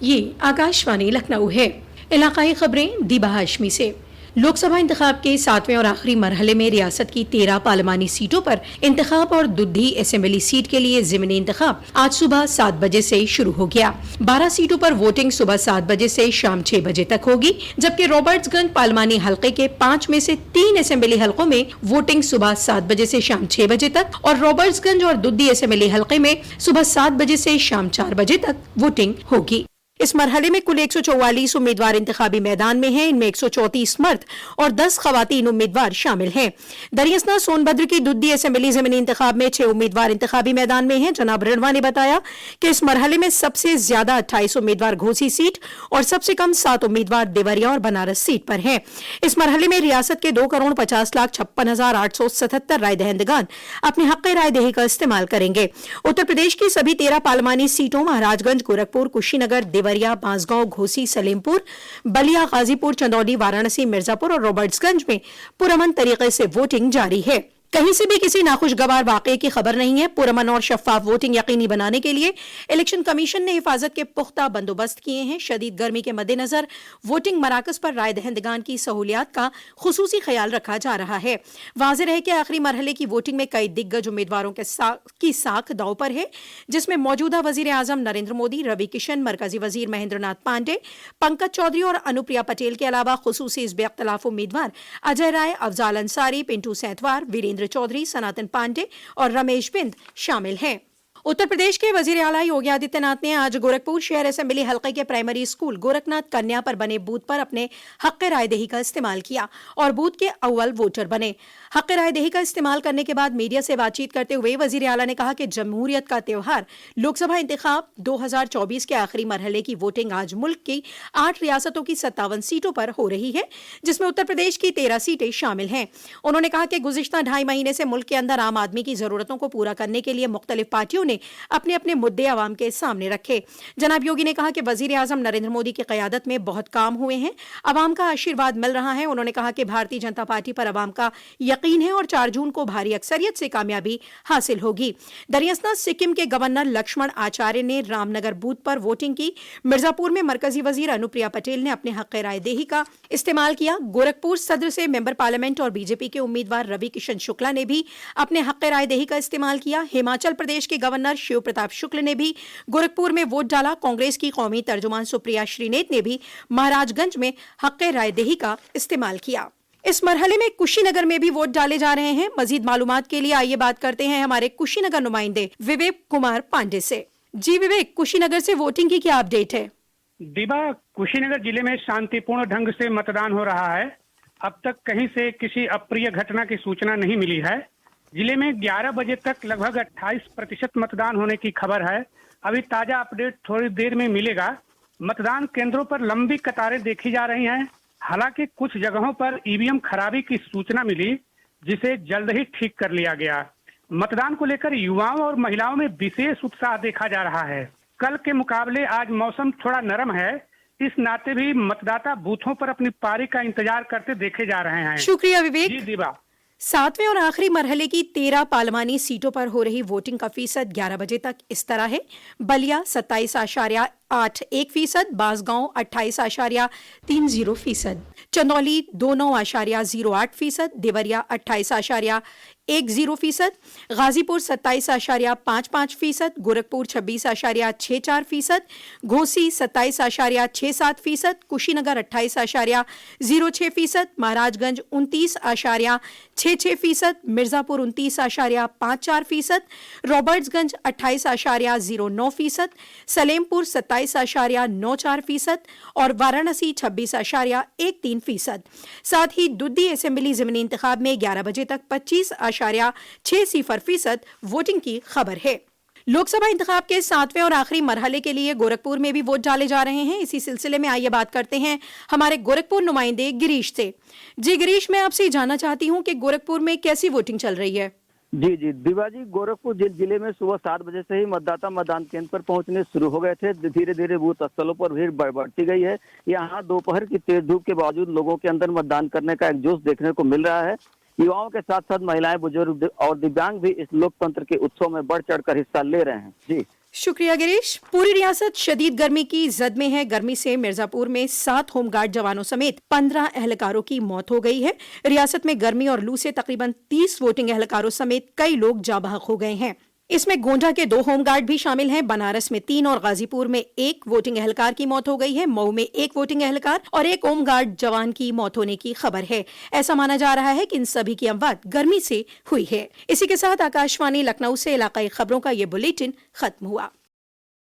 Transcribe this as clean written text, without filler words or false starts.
ये आकाशवाणी लखनऊ है। इलाकाई खबरें दीबा हाशमी से। लोकसभा इंतखाब के 7वें और आखिरी मरहले में रियासत की 13 पार्लिमानी सीटों पर इंतखाब और दुद्धी असेंबली सीट के लिए ज़िमनी इंतखाब आज सुबह 7 बजे से शुरू हो गया। 12 सीटों पर वोटिंग सुबह 7 बजे से शाम 6 बजे तक होगी, जबकि रॉबर्ट्सगंज पार्लिमानी हल्के के 5 में से 3 असेंबली हल्कों में वोटिंग सुबह 7 बजे से शाम 6 बजे तक और रॉबर्ट्सगंज और दुद्धी असेंबली हल्के में सुबह 7 बजे से शाम 4 बजे तक वोटिंग होगी। इस मरहले में कुल 144 उम्मीदवार इंतखाबी मैदान में हैं। इनमें 134 मर्द और 10 खवातीन उम्मीदवार शामिल हैं। दरियासना सोनभद्र की दुद्धी असेंबली ज़िमनी इंतखाब में 6 उम्मीदवार इंतखाबी मैदान में हैं। जनाब रणवा ने बताया कि इस मरहले में सबसे ज्यादा 28 उम्मीदवार घोसी सीट और सबसे कम 7 उम्मीदवार देवरिया और बनारस सीट पर हैं। इस मरहले में रियासत के 2,50,56,877 राय दहिंदगान अपने हक राय दही का इस्तेमाल करेंगे। उत्तर प्रदेश की सभी 13 पार्लिमानी सीटों महाराजगंज, गोरखपुर, कुशीनगर, देवरिया, बांसगांव, घोसी, सलेमपुर, बलिया, गाजीपुर, चंदौली, वाराणसी, मिर्जापुर और रॉबर्ट्सगंज में पुरअमन तरीके से वोटिंग जारी है। कहीं से भी किसी नाखुशगवार वाकये की खबर नहीं है। पुरअमन और शफाफ वोटिंग यकीनी बनाने के लिए इलेक्शन कमीशन ने हिफाजत के पुख्ता बंदोबस्त किए हैं। शदीद गर्मी के मद्देनजर वोटिंग मराकज पर राय दहिंदगान की सहूलियात का खुसूसी ख्याल रखा जा रहा है। वाज़ेह है कि आखिरी मरहले की वोटिंग में कई दिग्गज उम्मीदवारों की साख दांव पर है, जिसमें मौजूदा वजीर आजम नरेंद्र मोदी, रवि किशन, मरकजी वजीर महेंद्र नाथ पांडे, पंकज चौधरी और अनुप्रिया पटेल के अलावा खुसूसी इस बेख्तलाफ उम्मीदवार अजय राय, अफजाल अंसारी, पिंटू सैंतवार, वीरेंद्र चौधरी, सनातन पांडे और रमेश बिंद शामिल हैं। उत्तर प्रदेश के वजीर आला योगी आदित्यनाथ ने आज गोरखपुर शहर असेंबली हल्के के प्राइमरी स्कूल गोरखनाथ कन्या पर बने बूथ पर अपने हक राय दही का इस्तेमाल किया और बूथ के अव्वल वोटर बने। हक राय दही का इस्तेमाल करने के बाद मीडिया से बातचीत करते हुए वजीर आला ने कहा कि जमहूरियत का त्यौहार लोकसभा इंतखाब 2024 के आखिरी मरहले की वोटिंग आज मुल्क की 8 रियासतों की 57 सीटों पर हो रही है, जिसमें उत्तर प्रदेश की 13 सीटें शामिल हैं। उन्होंने कहा कि गुज़िश्ता 2.5 महीने से मुल्क के अंदर आम आदमी की जरूरतों को पूरा करने के लिए मुख्तलिफ पार्टियों ने अपने अपने मुद्दे आवाम के सामने रखे। जनाब योगी ने कहा कि वजीर आजम नरेंद्र मोदी की क़यादत में बहुत काम हुए हैं, आवाम का आशीर्वाद मिल रहा है। उन्होंने कहा कि भारतीय जनता पार्टी पर आवाम का यकीन है और 4 जून को भारी अक्सरियत से कामयाबी हासिल होगी। दरियासना सिक्किम के गवर्नर लक्ष्मण आचार्य ने रामनगर बूथ पर वोटिंग की। मिर्जापुर में मरकजी वजीर अनुप्रिया पटेल ने अपने हक राय दही का इस्तेमाल किया। गोरखपुर सदर से मेंबर पार्लियामेंट और बीजेपी के उम्मीदवार रवि किशन शुक्ला ने भी अपने हक राय दही का इस्तेमाल किया। हिमाचल प्रदेश के गवर्नर शिव प्रताप शुक्ल ने भी गोरखपुर में वोट डाला। कांग्रेस की कौमी तर्जुमान सुप्रिया श्रीनेत ने भी महाराजगंज में हक राय दही का इस्तेमाल किया। इस मरहले में कुशीनगर में भी वोट डाले जा रहे हैं। मजीद मालूमात के लिए आइए बात करते हैं हमारे कुशीनगर नुमाइंदे विवेक कुमार पांडे से। जी विवेक, कुशीनगर से वोटिंग की क्या अपडेट है? दिबा, कुशीनगर जिले में शांतिपूर्ण ढंग से मतदान हो रहा है। अब तक कहीं से किसी अप्रिय घटना की सूचना नहीं मिली है। जिले में 11 बजे तक लगभग 28% मतदान होने की खबर है। अभी ताजा अपडेट थोड़ी देर में मिलेगा। मतदान केंद्रों पर लंबी कतारें देखी जा रही हैं। हालांकि कुछ जगहों पर ईवीएम खराबी की सूचना मिली, जिसे जल्द ही ठीक कर लिया गया। मतदान को लेकर युवाओं और महिलाओं में विशेष उत्साह देखा जा रहा है। कल के मुकाबले आज मौसम थोड़ा नरम है, इस नाते भी मतदाता बूथों पर अपनी पारी का इंतजार करते देखे जा रहे हैं। शुक्रिया विवेक। जी दिबा। 7वें और आखिरी मरहले की 13 पार्लिमानी सीटों पर हो रही वोटिंग का फीसद 11 बजे तक इस तरह है। बलिया 27.81%, बांसगांव 28.30%, चंदौली 29.08%, देवरिया 28.10%, गाजीपुर 27.55%, गोरखपुर 26.64%, घोसी 27.67%, कुशीनगर 28.06%, महाराजगंज 29.66%, मिर्जापुर 29.54%, रॉबर्ट्सगंज 28.09%, सलेमपुर 27.94% और वाराणसी 26.13%। साथ ही दुद्धी असेंबली ज़िमनी इंतखाब में 11 बजे तक 25.60% वोटिंग की खबर है। लोकसभा इंतखाब के 7वें और आखिरी मरहले के लिए गोरखपुर में भी वोट डाले जा रहे हैं। इसी सिलसिले में आइए बात करते हैं हमारे गोरखपुर नुमाइंदे गिरीश से। जी गिरीश, मैं आपसे जानना चाहती हूं कि गोरखपुर में कैसी वोटिंग चल रही है? जी जी दिवा जी, गोरखपुर जिले में सुबह 7 बजे से ही मतदाता मतदान केंद्र पर पहुंचने शुरू हो गए थे। धीरे धीरे बूथ स्थलों पर भीड़ बढ़ती गई है। यहाँ दोपहर की तेज धूप के बावजूद लोगों के अंदर मतदान करने का एक जोश देखने को मिल रहा है। युवाओं के साथ साथ महिलाएं, बुजुर्ग और दिव्यांग भी इस लोकतंत्र के उत्सव में बढ़ चढ़कर हिस्सा ले रहे हैं। जी शुक्रिया गिरीश। पूरी रियासत शदीद गर्मी की जद में है। गर्मी से मिर्जापुर में 7 होमगार्ड जवानों समेत 15 एहलकारों की मौत हो गई है। रियासत में गर्मी और लू से तकरीबन 30 वोटिंग एहलकारों समेत कई लोग जाँ बहक हो गए हैं। इसमें गोंडा के 2 होमगार्ड भी शामिल हैं। बनारस में 3 और गाजीपुर में 1 वोटिंग एहलकार की मौत हो गई है। मऊ में 1 वोटिंग एहलकार और 1 होमगार्ड जवान की मौत होने की खबर है। ऐसा माना जा रहा है कि इन सभी की अमवात गर्मी से हुई है। इसी के साथ आकाशवाणी लखनऊ से इलाकाई खबरों का ये बुलेटिन खत्म हुआ।